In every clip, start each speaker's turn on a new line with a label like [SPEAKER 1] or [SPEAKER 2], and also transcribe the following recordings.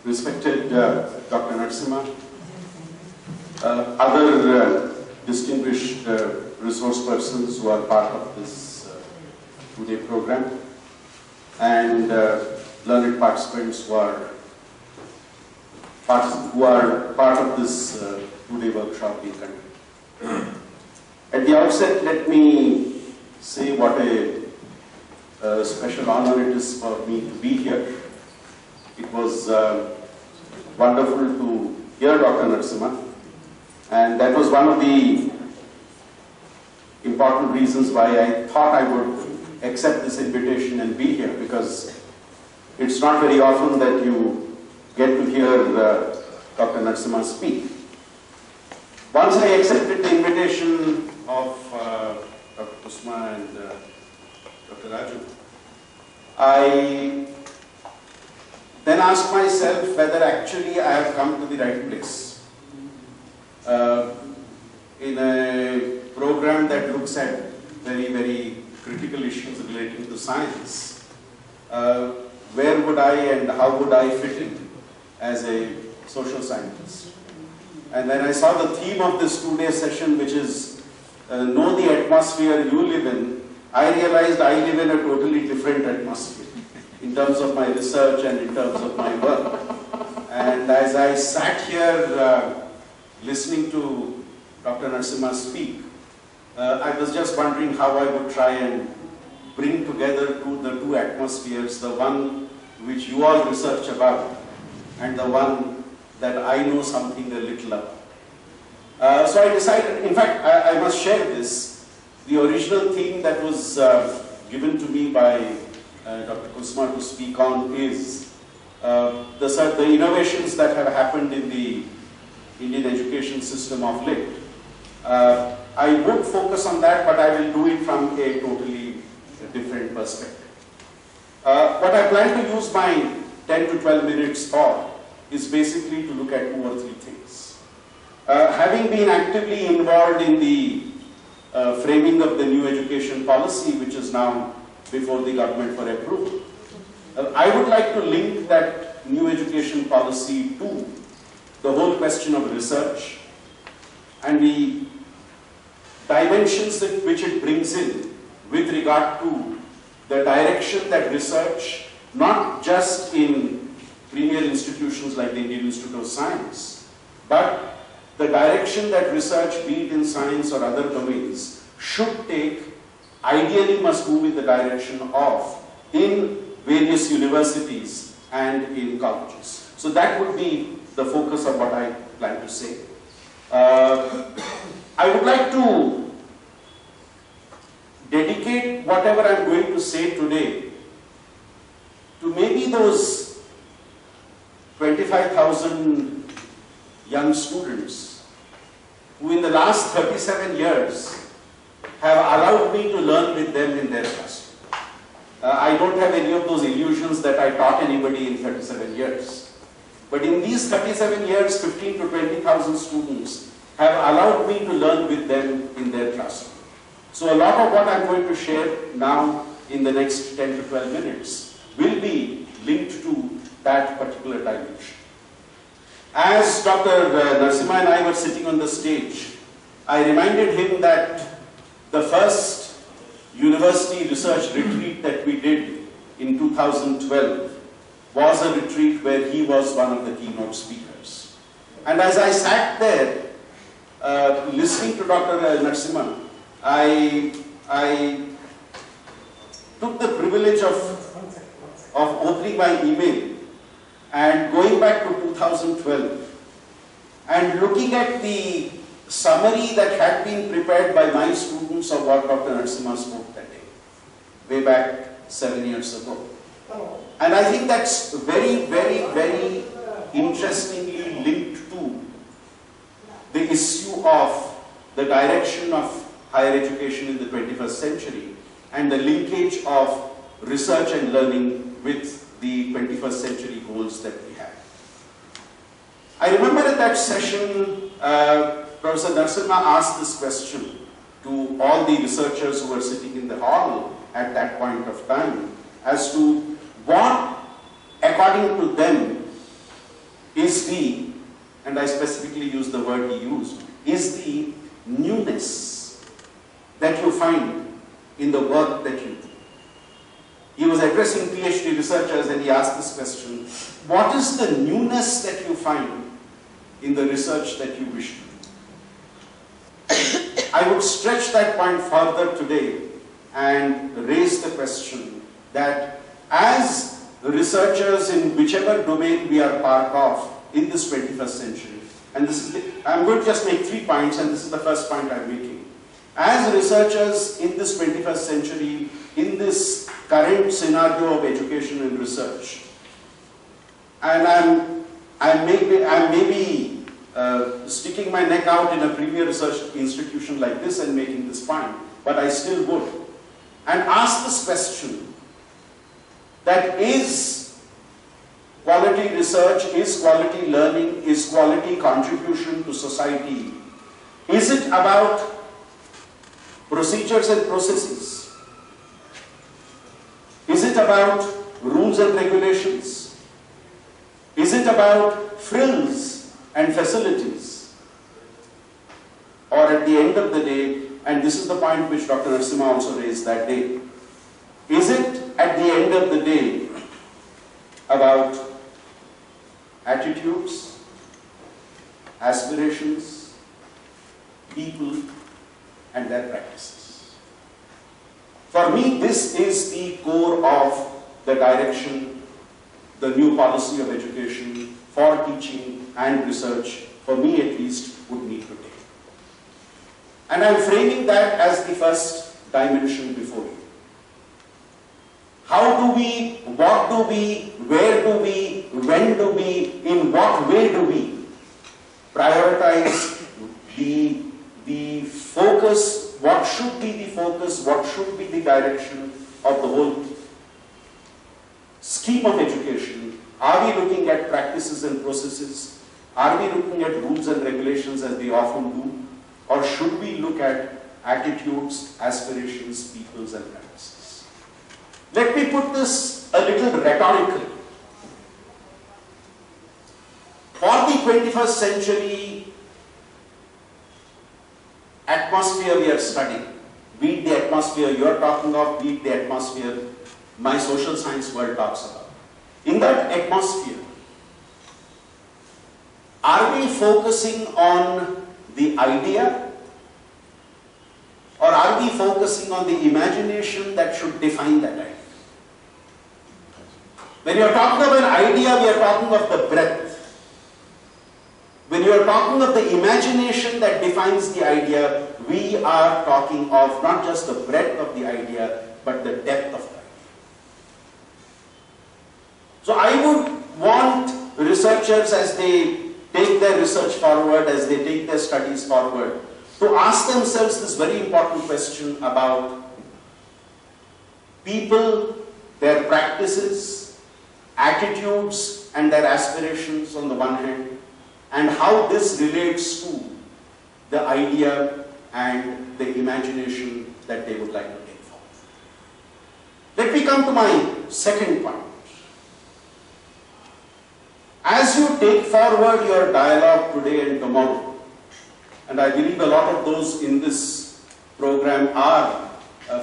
[SPEAKER 1] respected Dr. Narasimha, other distinguished resource persons who are part of this two-day program, and learned participants who are part of this two-day workshop being conducted. At the outset, let me say what a special honor it is for me to be here. It was wonderful to hear Dr. Narasimha, and that was one of the important reasons why I thought I would accept this invitation and be here, because it's not very often that you get to hear Dr. Narasimha speak. Once I accepted the invitation of Dr. Kusma and Dr. Raju, I then asked myself whether actually I have come to the right place. In a program that looks at very, very critical issues relating to science, where would I and how would I fit in as a social scientist? And when I saw the theme of this two-day session, which is know the atmosphere you live in, I realized I live in a totally different atmosphere in terms of my research and in terms of my work. And as I sat here listening to Dr. Narasimha speak, I was just wondering how I would try and bring together the two atmospheres, the one which you all research about and the one that I know something a little about. So I decided, in fact, I must share this. The original theme that was given to me by Dr. Kusma to speak on is the innovations that have happened in the Indian education system of late. I would focus on that, but I will do it from a totally different perspective. What I plan to use my 10 to 12 minutes for is basically to look at 2 or 3 things. Having been actively involved in the framing of the new education policy, which is now before the government for approval, I would like to link that new education policy to the whole question of research and the dimensions which it brings in with regard to the direction that research, not just in premier institutions like the Indian Institute of Science, but the direction that research, be it in science or other domains, should take, ideally must move in the direction of in various universities and in colleges. So that would be the focus of what I plan to say. I would like to dedicate whatever I am going to say today to maybe those 25,000 young students who in the last 37 years have allowed me to learn with them in their classroom. I don't have any of those illusions that I taught anybody in 37 years. But in these 37 years, 15 to 20,000 students have allowed me to learn with them in their classroom. So a lot of what I'm going to share now in the next 10 to 12 minutes will be linked to that particular dimension. As Dr. Narasimha and I were sitting on the stage, I reminded him that the first university research retreat that we did in 2012 was a retreat where he was one of the keynote speakers. And as I sat there listening to Dr. Narasimha, I took the privilege of opening my email and going back to 2012 and looking at the summary that had been prepared by my students of what Dr. Narasimha spoke that day, way back 7 years ago. And I think that's very, very, very interestingly linked to the issue of the direction of higher education in the 21st century and the linkage of research and learning with the 21st century goals that we have. I remember at that session, Professor Narasimha asked this question to all the researchers who were sitting in the hall at that point of time as to what, according to them, is the, and I specifically use the word he used, is the newness that you find in the work that you do. He was addressing PhD researchers and he asked this question, what is the newness that you find in the research that you wish to do? I would stretch that point further today and raise the question that as researchers in whichever domain we are part of in this 21st century, and this is I'm going to just make 3 points, and this is the first point I'm making. As researchers in this 21st century, in this current scenario of education and research, and I'm maybe sticking my neck out in a premier research institution like this and making this point, but I still would, and ask this question, that is quality research, is quality learning, is quality contribution to society, is it about procedures and processes? Is it about rules and regulations? Is it about frills and facilities? Or at the end of the day, and this is the point which Dr. Narasimha also raised that day, is it at the end of the day about attitudes, aspirations, people, and their practices? For me, this is the core of the direction, the new policy of education for teaching and research, for me at least, would need to take. And I'm framing that as the first dimension before you. How do we, what do we, where do we, when do we, in what way do we prioritize the focus, what should be the focus, what should be the direction of the whole scheme of education? Are we looking at practices and processes? Are we looking at rules and regulations as we often do? Or should we look at attitudes, aspirations, peoples, and practices? Let me put this a little rhetorically. For the 21st century atmosphere we are studying, be it the atmosphere you are talking of, be it the atmosphere my social science world talks about. In that atmosphere, are we focusing on the idea, or are we focusing on the imagination that should define that idea? When you are talking of an idea, we are talking of the breadth. When you are talking of the imagination that defines the idea, we are talking of not just the breadth of the idea, but the depth of the idea. So I would want researchers, as they take their research forward, as they take their studies forward, to ask themselves this very important question about people, their practices, attitudes, and their aspirations on the one hand, and how this relates to the idea and the imagination that they would like to take forward. Let me come to my second point. As you take forward your dialogue today and tomorrow, and I believe a lot of those in this program are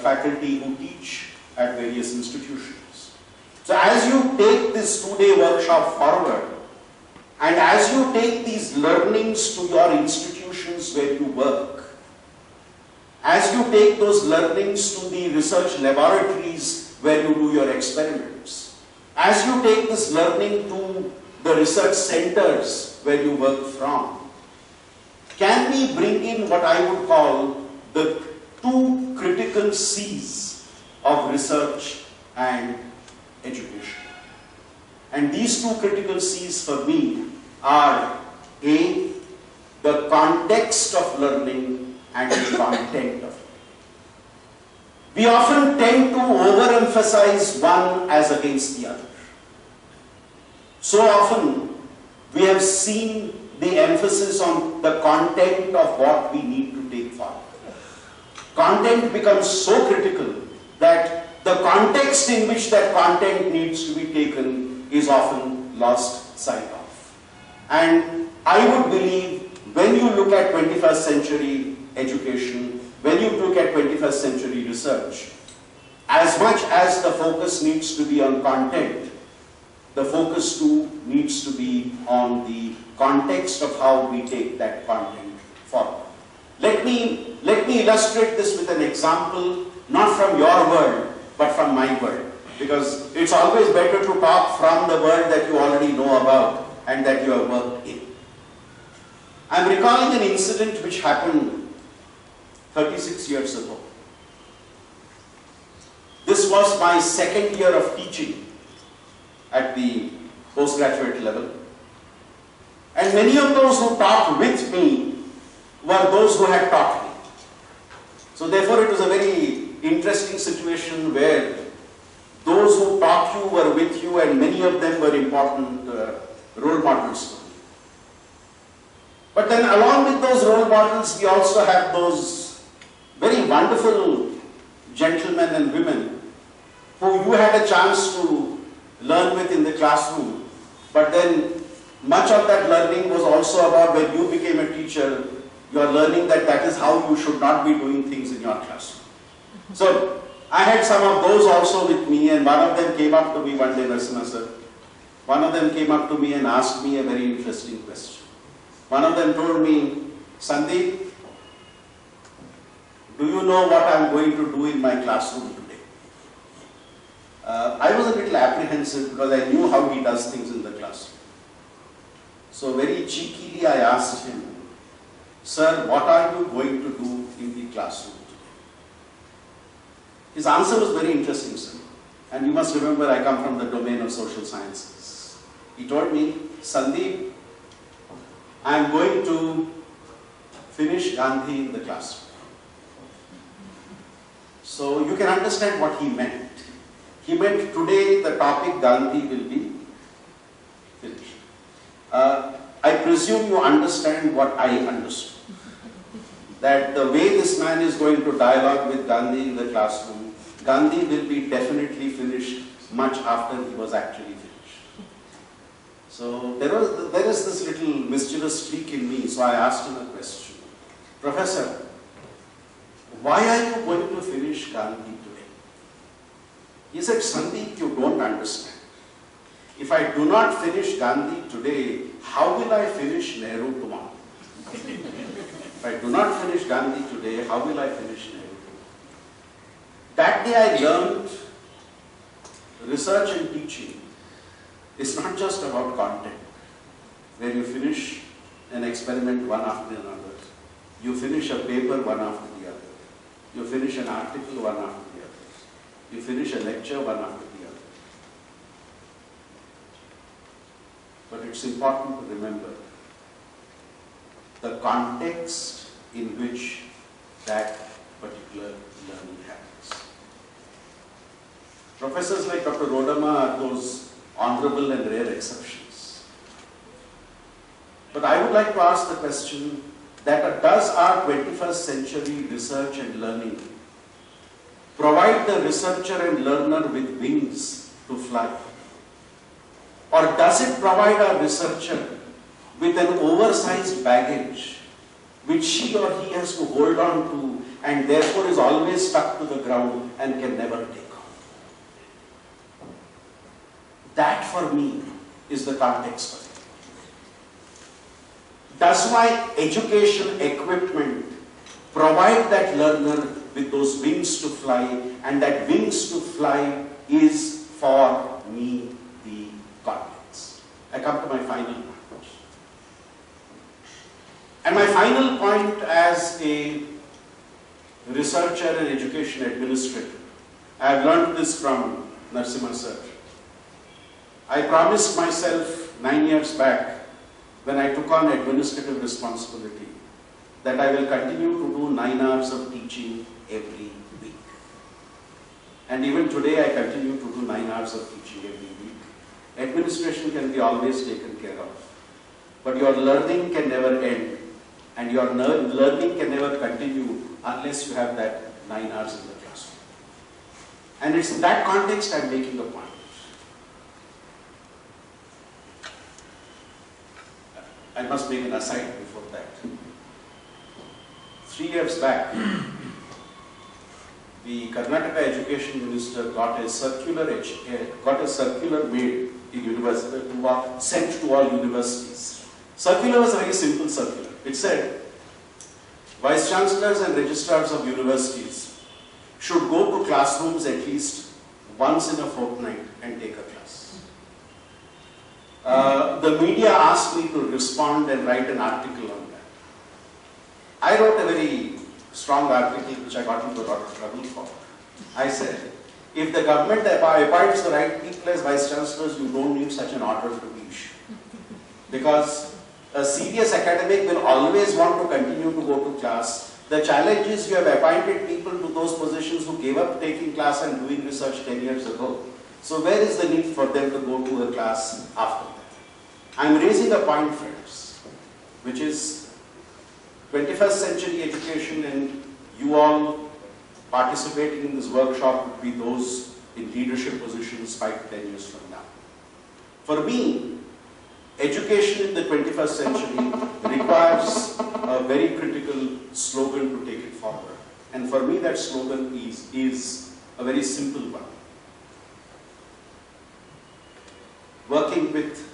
[SPEAKER 1] faculty who teach at various institutions. So as you take this two-day workshop forward, and as you take these learnings to your institutions where you work, as you take those learnings to the research laboratories where you do your experiments, as you take this learning to the research centers where you work from, can we bring in what I would call the two critical C's of research and education? And these two critical C's for me are A, the context of learning, and the content of learning. We often tend to overemphasize one as against the other. So often we have seen the emphasis on the content of what we need to take forward. Content becomes so critical that the context in which that content needs to be taken is often lost sight of. And I would believe when you look at 21st century education, when you look at 21st century research, as much as the focus needs to be on content, the focus too needs to be on the context of how we take that content forward. Let me illustrate this with an example, not from your world, but from my world. Because it's always better to talk from the world that you already know about and that you have worked in. I'm recalling an incident which happened 36 years ago. This was my second year of teaching at the postgraduate level. And many of those who taught with me were those who had taught me. So therefore it was a very interesting situation where those who taught you were with you, and many of them were important role models. But then along with those role models, we also have those very wonderful gentlemen and women who you had a chance to learn with in the classroom. But then much of that learning was also about when you became a teacher, you are learning that that is how you should not be doing things in your classroom. So I had some of those also with me, and one of them came up to me one day, Narasimha sir. One of them came up to me and asked me a very interesting question. One of them told me, Sandeep, do you know what I am going to do in my classroom today? I was a little apprehensive because I knew how he does things in the classroom. So very cheekily I asked him, sir, what are you going to do in the classroom? His answer was very interesting, sir. And you must remember, I come from the domain of social sciences. He told me, Sandeep, I am going to finish Gandhi in the classroom. So you can understand what he meant. He meant today the topic Gandhi will be finished. I presume you understand what I understood. That the way this man is going to dialogue with Gandhi in the classroom, Gandhi will be definitely finished much after he was actually finished. So there is this little mischievous streak in me, so I asked him a question. Professor, why are you going to finish Gandhi today? He said, Sandeep, you don't understand. If I do not finish Gandhi today, how will I finish Nehru tomorrow? If I do not finish Gandhi today, how will I finish Nehru? That day I learned research and teaching is not just about content, where you finish an experiment one after another, you finish a paper one after the other, you finish an article one after the other, you finish a lecture one after the other. But it's important to remember the context in which that particular learning happens. Professors like Dr. Rodama are those honorable and rare exceptions. But I would like to ask the question that does our 21st century research and learning provide the researcher and learner with wings to fly? Or does it provide our researcher with an oversized baggage which she or he has to hold on to and therefore is always stuck to the ground and can never take off? That for me is the context of it. Does my education equipment provide that learner with those wings to fly, and that wings to fly is for me the context? I come to my final point. And my final point as a researcher and education administrator, I have learned this from Narasimha sir. I promised myself 9 years back when I took on administrative responsibility that I will continue to do 9 hours of teaching every week. And even today I continue to do 9 hours of teaching every week. Administration can be always taken care of, but your learning can never end. And your learning can never continue unless you have that 9 hours in the classroom. And it's in that context I'm making the point. I must make an aside before that. 3 years back, the Karnataka Education Minister got a circular made in university sent to all universities. Circular was a very simple circular. It said, Vice Chancellors and Registrars of universities should go to classrooms at least once in a fortnight and take a class. The media asked me to respond and write an article on that. I wrote a very strong article which I got into a lot of trouble for. I said, if the government appoints the right people as Vice Chancellors, you don't need such an order to be issued. Because a serious academic will always want to continue to go to class. The challenge is you have appointed people to those positions who gave up taking class and doing research 10 years ago. So where is the need for them to go to a class after that? I am raising a point, friends, which is 21st century education, and you all participating in this workshop would be those in leadership positions 5 to 10 years from now. For me, education in the 21st century requires a very critical slogan to take it forward. And for me, that slogan is a very simple one. Working with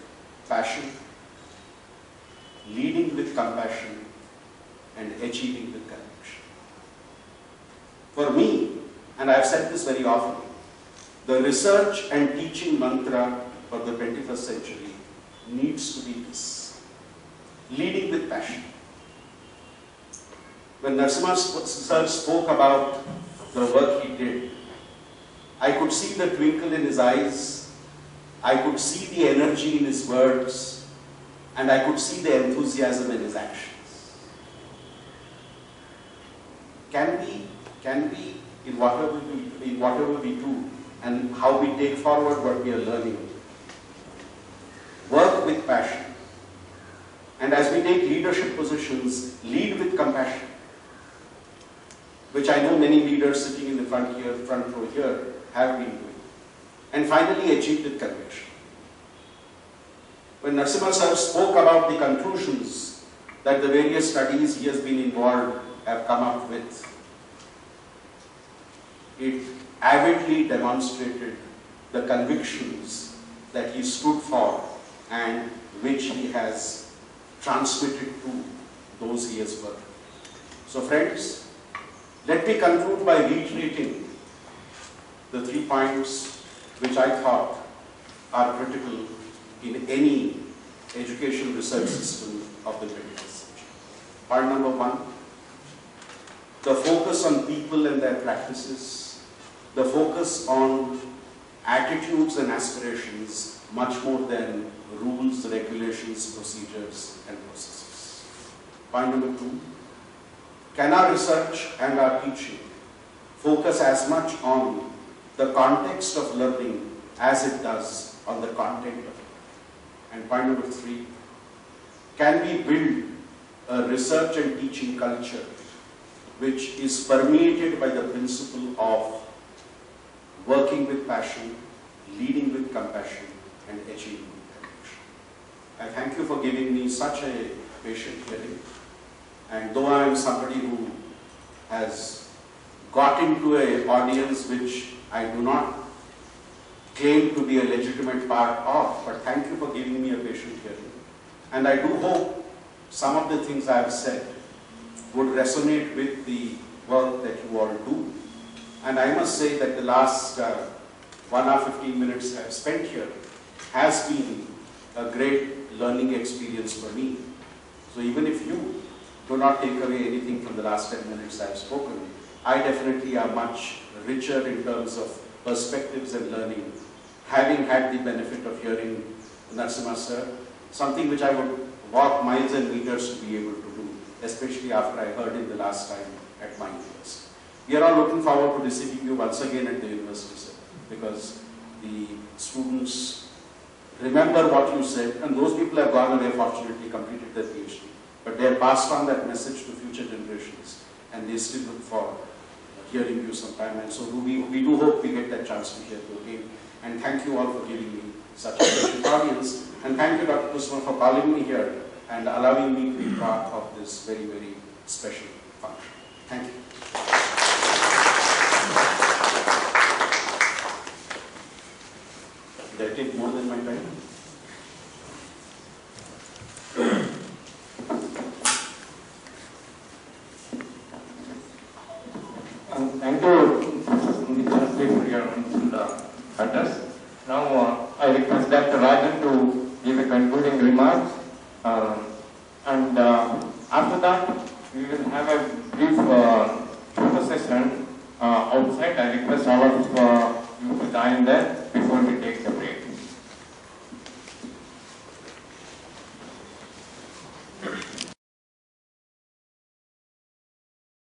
[SPEAKER 1] passion, leading with compassion, and achieving with conviction. For me, and I've said this very often, the research and teaching mantra for the 21st century needs to be this: leading with passion. When Narasimha sir spoke about the work he did, I could see the twinkle in his eyes, I could see the energy in his words, and I could see the enthusiasm in his actions. Can we, in whatever we do and how we take forward what we are learning, work with passion, and as we take leadership positions, lead with compassion, which I know many leaders sitting in the front row here have been doing, and finally achieve with conviction. When Narasimha sir spoke about the conclusions that the various studies he has been involved have come up with, it avidly demonstrated the convictions that he stood for and which he has transmitted to those he has worked. So friends, let me conclude by reiterating the 3 points which I thought are critical in any education research system of the 21st century. Point number 1, the focus on people and their practices, the focus on attitudes and aspirations much more than rules, regulations, procedures, and processes. Point number 2, can our research and our teaching focus as much on the context of learning as it does on the content of it? And point number 3, can we build a research and teaching culture which is permeated by the principle of working with passion, leading with compassion, and achieving with conviction? I thank you for giving me such a patient hearing. And though I am somebody who has got into an audience which I do not claim to be a legitimate part of, but thank you for giving me a patient hearing. And I do hope some of the things I have said would resonate with the work that you all do. And I must say that the last 1 hour 15 minutes I have spent here has been a great learning experience for me. So even if you do not take away anything from the last 10 minutes I have spoken, I definitely am much richer in terms of perspectives and learning, having had the benefit of hearing Narasimha sir, something which I would walk miles and meters to be able to do, especially after I heard him the last time at my university. We are all looking forward to receiving you once again at the university, sir, because the students remember what you said, and those people have gone away, fortunately completed their PhD, but they have passed on that message to future generations, and they still look for hearing you sometime. And so we do hope we get that chance to hear you again. And thank you all for giving me such a patient audience. And thank you, Dr. Kusuma, for calling me here and allowing me to be part of this very, very special function. Thank you. Did I take more than my time?
[SPEAKER 2] Thank you, for your address. Now, I request Dr. Rajan to give a concluding remarks, and after that, we will have a